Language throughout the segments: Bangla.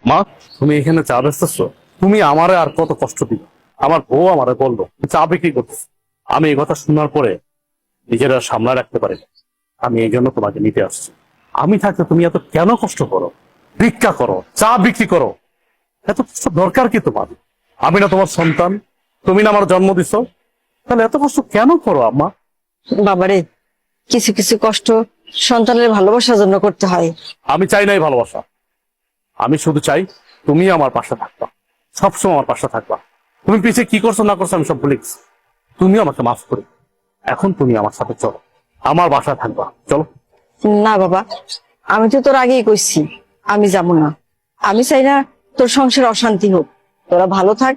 মা, তুমি এখানে চা বেচতেছো? তুমি আমারে আর কত কষ্ট দিবে? আমার বউ আমারে বললো চা বিক্রি করতেছে। আমি এই কথা শোনার পরে নিজেরা সামলা রাখতে পারি না। আমি এই জন্য তোমাকে নিতে আসছি। আমি থাকতে তুমি এত কেন কষ্ট করো? ভিক্ষা করো, চা বিক্রি করো, এত কষ্ট দরকার কি তোমার? আমি না তোমার সন্তান? তুমি না আমার জন্ম দিছো? তাহলে এত কষ্ট কেন করো আম্মা? বাবারে, কিছু কিছু কষ্ট সন্তানের ভালোবাসার জন্য করতে হয়। আমি চাই নাই ভালোবাসা, আমি শুধু চাই তুমি আমার পাশে থাকবা, সবসময় আমার পাশে থাকবা। তুমি পিছে কি করছো না করছো আমি সব ভুলে গেছি। তুমি আমাকে মাফ করে এখন তুমি আমার সাথে চলো, আমার বাসায় থাকবা, চলো। না বাবা, আমি তো তোর আগেই কইছি আমি যাব না। আমি চাই না তোর সংসারে অশান্তি হোক, তোরা ভালো থাক,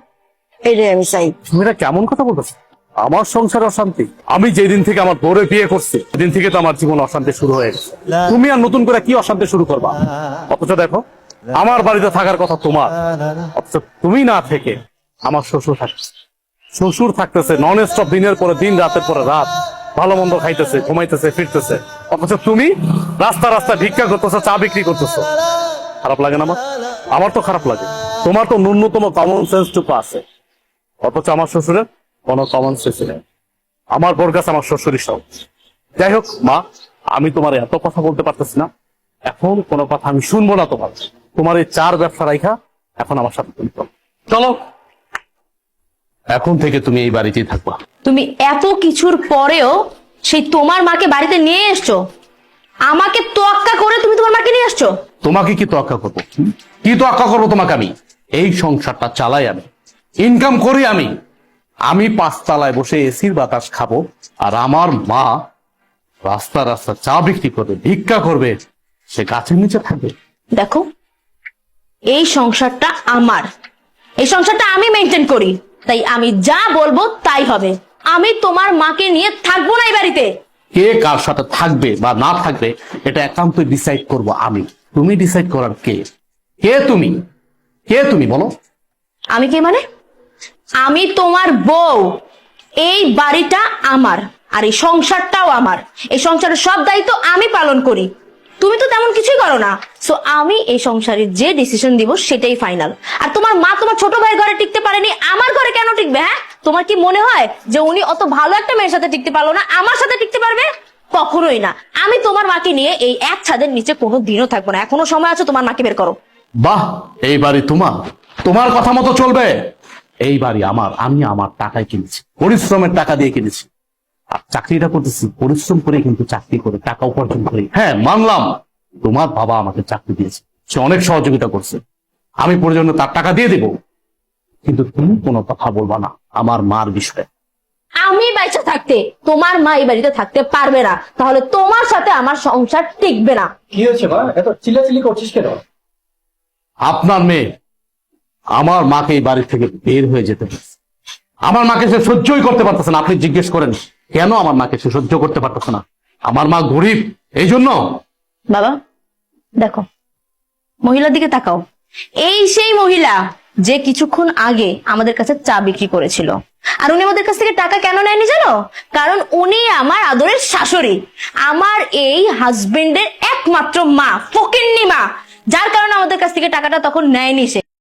এটাই আমি চাই। তুমি এটা কেমন কথা বলতেছো? আমার সংসার অশান্তি? আমি যেদিন থেকে আমার বউরে বিয়ে করছি সেদিন থেকে তো আমার জীবন অশান্তি শুরু হয়ে গেছে। তুমি আর নতুন করে কি অশান্তি শুরু করবা? অথচ দেখো, আমার বাড়িতে থাকার কথা তোমার, অথচ তুমি না থেকে আমার শ্বশুর থাকছে। শ্বশুর থাকতেছে নন স্টপ, দিনের পরে দিন, রাতের পরে রাত, ভালো মন্দ খাইতেছে, ঘুমাইতেছে, ফিরতেছে। অথচ তুমি রাস্তা রাস্তা ভিক্ষা করতেছো, চা বিক্রি করতেছো। খারাপ লাগে না আমার? আমার তো খারাপ লাগে। তোমার তো ন্যূনতম কমন সেন্সটুকু আছে, অথচ আমার শ্বশুরের কোনো কমন সেন্স নেই। আমার বোর কাছে আমার শ্বশুরই সব। যাই হোক মা, আমি তোমার এত কথা বলতে পারতেছি না, এখন কোনো কথা আমি শুনবো না তোমার। তোমার এই চার ব্যবসা রাইখা এখন আমার সাথে তুমি চলো। চলো, এখন থেকে তুমি এই বাড়িতেই থাকবা। তুমি এত কিছুর পরেও সেই তোমার মাকে বাড়িতে নিয়ে এসছো, আমাকে তোয়াক্কা করে তুমি তোমার মাকে নিয়ে আসছো। তোমাকে কি তোয়াক্কা করবো? কি তোয়াক্কা করবো তোমাকে? আমি এই সংসারটা চালাই, আমি ইনকাম করি, আমি পাঁচতলায় বসে এসির বাতাস খাবো, আর আমার মা রাস্তা রাস্তা চা বিক্রি করবে, ভিক্ষা করবে, সে গাছের নিচে থাকবে। দেখো, এই সংসারটা আমার, এই সংসারটা আমি মেনটেন করি, তাই আমি যা বলবো তাই হবে। আমি তোমার মাকে নিয়ে থাকবো না এই বাড়িতে। কে কার সাথে থাকবে বা না থাকবে এটা একান্ত ডিসাইড করব আমি। তুমি ডিসাইড করার কে? কে তুমি? কে তুমি বলো? আমি কে মানে? আমি তোমার বউ। এই বাড়িটা আমার, আর এই সংসারটাও আমার। এই সংসারের সব দায়িত্ব আমি পালন করি, তুমি তো তেমন কিছুই করো না। সো আমি এই সংসারে যে ডিসিশন দিব সেটাই ফাইনাল। আর তোমার মা তোমার ছোট ভাইয়ের ঘরে টিকতে পারেনি, আমার ঘরে কেন টিকবে? হ্যাঁ, তোমার কি মনে হয় যে উনি অত ভালো একটা মেয়ের সাথে টিকতে পারলো না, আমার সাথে টিকতে পারবে? কখনোই না। আমি তোমার মাকে নিয়ে এই এক ছাদের নিচে কোনো দিনও থাকবো না। এখনো সময় আছে, তোমার মাকে বের করো। বাহ, এই বাড়ি তোমার, তোমার কথা মতো চলবে। এই বাড়ি আমার, আমি আমার টাকায় কিনেছি, পরিশ্রমের টাকা দিয়ে কিনেছি। আর চাকরিটা করতেছি পরিশ্রম করে, কিন্তু চাকরি করে টাকা উপার্জন করি। হ্যাঁ মানলাম, তোমার বাবা আমাকে চাকরি দিয়েছে, সে অনেক সহযোগিতা করছে, আমি প্রয়োজনে তার টাকা দিয়ে দেব। কিন্তু তুমি কোনো কথা বলবা না আমার মার বিষয়ে। আমি বাইচা থাকতে তোমার মা এই বাড়িতে থাকতে পারবে না, তাহলে তোমার সাথে আমার সংসার টিকবে না। কি হয়েছে মা, এত চিল্লাচিল্লি করছিস কেন? আপনার মেয়ে আমার মাকে এই বাড়ি থেকে বের হয়ে যেতে হয়েছে। আমার মাকে সে সহ্যই করতে পারতেছে না। আপনি জিজ্ঞেস করেন কেন আমার মাকে সে সহ্য করতে পারতেছে না? আমার মা গরিব, এই জন্য। বাবা দেখো, মহিলার দিকে তাকাও। এই সেই মহিলা যে কিছুক্ষণ আগে আমাদের কাছে চা বিক্রি করেছিল। আর উনি আমাদের কাছ থেকে টাকা কেন নেয়নি জানো? কারণ উনি আমার আদরের শাশুড়ি, আমার এই হাজবেন্ডের একমাত্র মা, ফকিন্নি মা, যার কারণে আমাদের কাছ থেকে টাকাটা তখন নেয়নি সে।